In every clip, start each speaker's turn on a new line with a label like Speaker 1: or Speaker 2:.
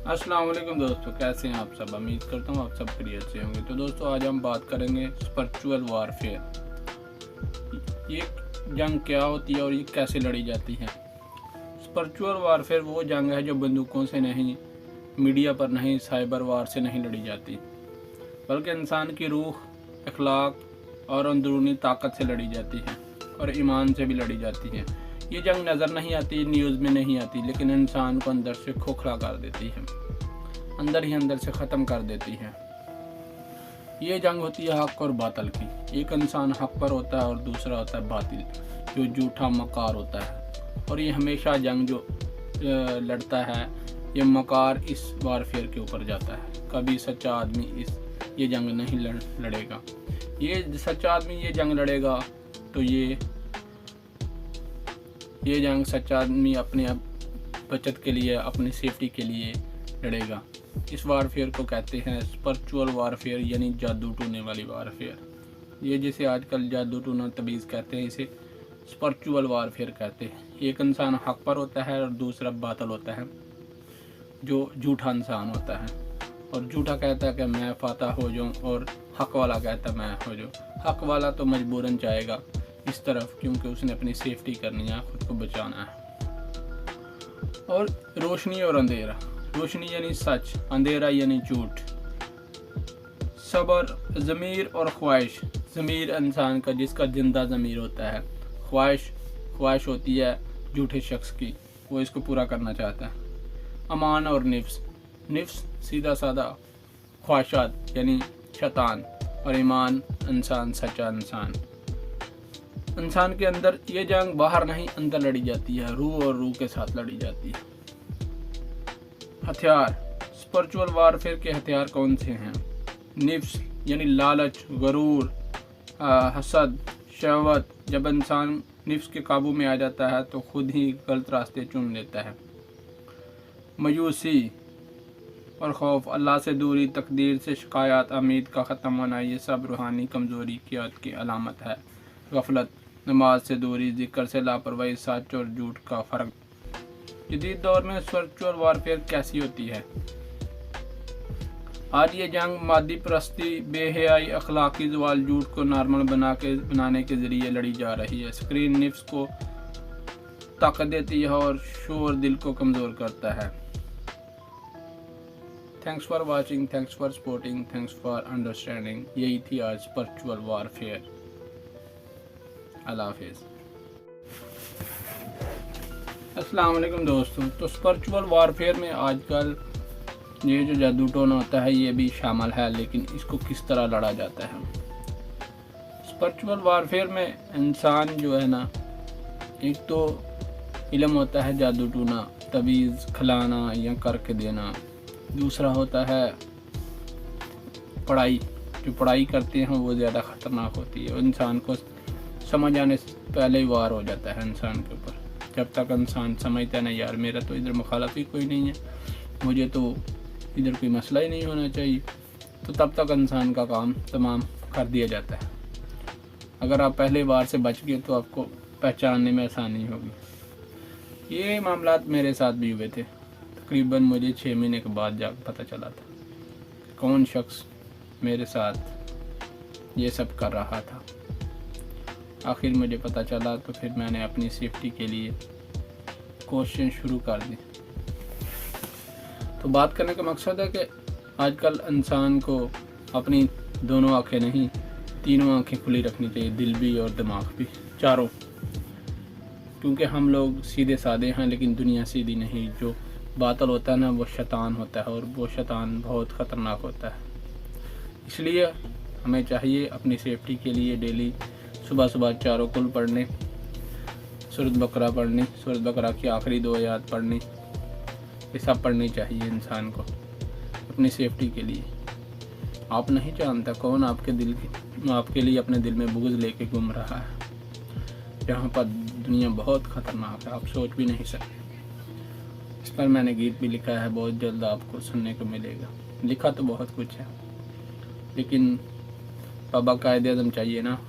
Speaker 1: अस्सलाम वालेकुम दोस्तों, कैसे हैं आप सब। उम्मीद करता हूँ आप सब खैरियत से होंगे। तो दोस्तों आज हम बात करेंगे स्पिरिचुअल वारफेयर। ये जंग क्या होती है और ये कैसे लड़ी जाती है। स्पिरिचुअल वारफेयर वो जंग है जो बंदूकों से नहीं, मीडिया पर नहीं, साइबर वार से नहीं लड़ी जाती, बल्कि इंसान की रूह, अखलाक और अंदरूनी ताकत से लड़ी जाती है और ईमान से भी लड़ी जाती है। ये जंग नज़र नहीं आती, न्यूज़ में नहीं आती, लेकिन इंसान को अंदर से खोखला कर देती है, अंदर ही अंदर से ख़त्म कर देती है। ये जंग होती है हक और बातिल की। एक इंसान हक पर होता है और दूसरा होता है बातिल, जो झूठा मकार होता है। और ये हमेशा जंग जो लड़ता है, ये मकार इस वारफेयर के ऊपर जाता है। कभी सच्चा आदमी ये जंग नहीं लड़ेगा। ये सच्चा आदमी ये जंग लड़ेगा तो ये जंग सच्चा आदमी अपने बचत के लिए, अपनी सेफ्टी के लिए लड़ेगा। इस वारफेयर को कहते हैं स्पिरिचुअल वारफेयर, यानी जादू टूने वाली वारफेयर। ये जिसे आजकल जादू टूना तबीज़ कहते हैं, इसे स्पिरिचुअल वारफेयर कहते हैं। एक इंसान हक पर होता है और दूसरा बातिल होता है, जो झूठा इंसान होता है। और झूठा कहता है कि मैं फातह हो जाऊँ, और हक वाला कहता है मैं हो जाऊँ। हक वाला तो मजबूरन जाएगा इस तरफ, क्योंकि उसने अपनी सेफ्टी करनी है, खुद को बचाना है। और रोशनी और अंधेरा, रोशनी यानी सच, अंधेरा यानी झूठ। सब्र, ज़मीर और ख्वाहिश। ज़मीर इंसान का, जिसका जिंदा ज़मीर होता है। ख्वाहिश होती है झूठे शख्स की, वो इसको पूरा करना चाहता है। अमान और निफ्स सीधा साधा ख्वाहिशात यानी शैतान। और ईमान इंसान, सच्चा इंसान। इंसान के अंदर ये जंग बाहर नहीं, अंदर लड़ी जाती है। रूह और रूह के साथ लड़ी जाती है। हथियार, स्पिरिचुअल वारफेयर के हथियार कौन से हैं। निफ्स यानी लालच, गरूर, हसद, शहवत। जब इंसान निफ्स के काबू में आ जाता है तो खुद ही गलत रास्ते चुन लेता है। मायूसी और खौफ, अल्लाह से दूरी, तकदीर से शिकायत, उम्मीद का ख़त्म होना, ये सब रूहानी कमज़ोरी की अलामत है। गफलत, नमाज से दूरी, जिक्र से लापरवाही, सच और झूठ का फ़र्क। जदीद दौर में स्पिरिचुअल वारफेयर कैसी होती है। आज ये जंग मादी परस्ती, बेहयाई, अखलाकी ज़वाल, झूठ को नॉर्मल बनाने के ज़रिए लड़ी जा रही है। स्क्रीन निफ्स को ताकत देती है और शोर दिल को कमज़ोर करता है। Thanks for watching, thanks for supporting, thanks for understanding. यही थी आज स्पिरिचुअल वारफेयर। अल्लाह हाफिज़। अस्सलाम वालेकुम दोस्तों। तो स्पिरिचुअल वारफेयर में आजकल ये जो जादू टोना होता है ये भी शामिल है, लेकिन इसको किस तरह लड़ा जाता है। स्पिरिचुअल वारफेयर में इंसान जो है ना, एक तो इल्म होता है जादू टोना, तवीज़ खिलाना या करके देना। दूसरा होता है पढ़ाई। जो पढ़ाई करते हैं वो ज़्यादा ख़तरनाक होती है। इंसान को समझ आने से पहले ही वार हो जाता है इंसान के ऊपर। जब तक इंसान समझता है ना, यार मेरा तो इधर मुखालफ ही कोई नहीं है, मुझे तो इधर कोई मसला ही नहीं होना चाहिए, तो तब तक इंसान का काम तमाम कर दिया जाता है। अगर आप पहले वार से बच गए तो आपको पहचानने में आसानी होगी। ये मामलात मेरे साथ भी हुए थे। तकरीबन मुझे 6 महीने के बाद जाकर पता चला था कौन शख्स मेरे साथ ये सब कर रहा था। आखिर मुझे पता चला तो फिर मैंने अपनी सेफ्टी के लिए कोशिश शुरू कर दी। तो बात करने का मकसद है कि आजकल इंसान को अपनी दोनों आंखें नहीं, तीनों आंखें खुली रखनी चाहिए, दिल भी और दिमाग भी, चारों। क्योंकि हम लोग सीधे साधे हैं, लेकिन दुनिया सीधी नहीं। जो बातिल होता है ना, वो शैतान होता है, और वो शैतान बहुत ख़तरनाक होता है। इसलिए हमें चाहिए अपनी सेफ्टी के लिए डेली सुबह चारों कुल पढ़ने, सूरत बकरा पढ़नी, सूरत बकरा की आखिरी 2 आयत पढ़नी, ये सब पढ़नी चाहिए इंसान को अपनी सेफ्टी के लिए। आप नहीं जानता कौन आपके लिए अपने दिल में बुग़्ज़ लेके घूम रहा है। यहाँ पर दुनिया बहुत ख़तरनाक है, आप सोच भी नहीं सकते। इस पर मैंने गीत भी लिखा है, बहुत जल्द आपको सुनने को मिलेगा। लिखा तो बहुत कुछ है, लेकिन बाकायदे आज़म चाहिए ना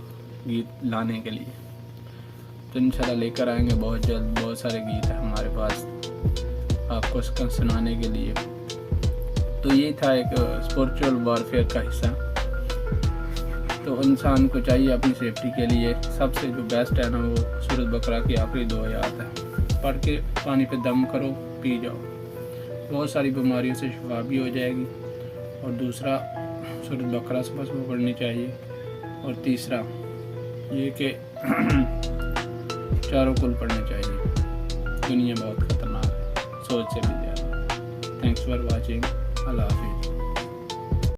Speaker 1: गीत लाने के लिए। तो इंशाल्लाह लेकर आएंगे बहुत जल्द। बहुत सारे गीत हैं हमारे पास आपको सुनाने के लिए। تو یہ تھا ایک اسپورچول وارفیئر کا حصہ. تو انسان کو چاہیے اپنی سیفٹی کے لیے سب سے جو بیسٹ ہے نا وہ سورۃ بقرہ کی آخری 2 آیات ہے. پڑھ کے پانی پہ دم کرو، پی جاؤ، بہت ساری بیماریوں سے شفا بھی ہو جائے گی. اور دوسرا سورۃ بقرہ صبح صبح پڑھنی چاہیے. اور تیسرا یہ کہ چاروں کل پڑھنے چاہیے. دنیا بہت خطرناک ہے، سوچ سے بھی زیادہ. Thanks for watching. اللہ حافظ.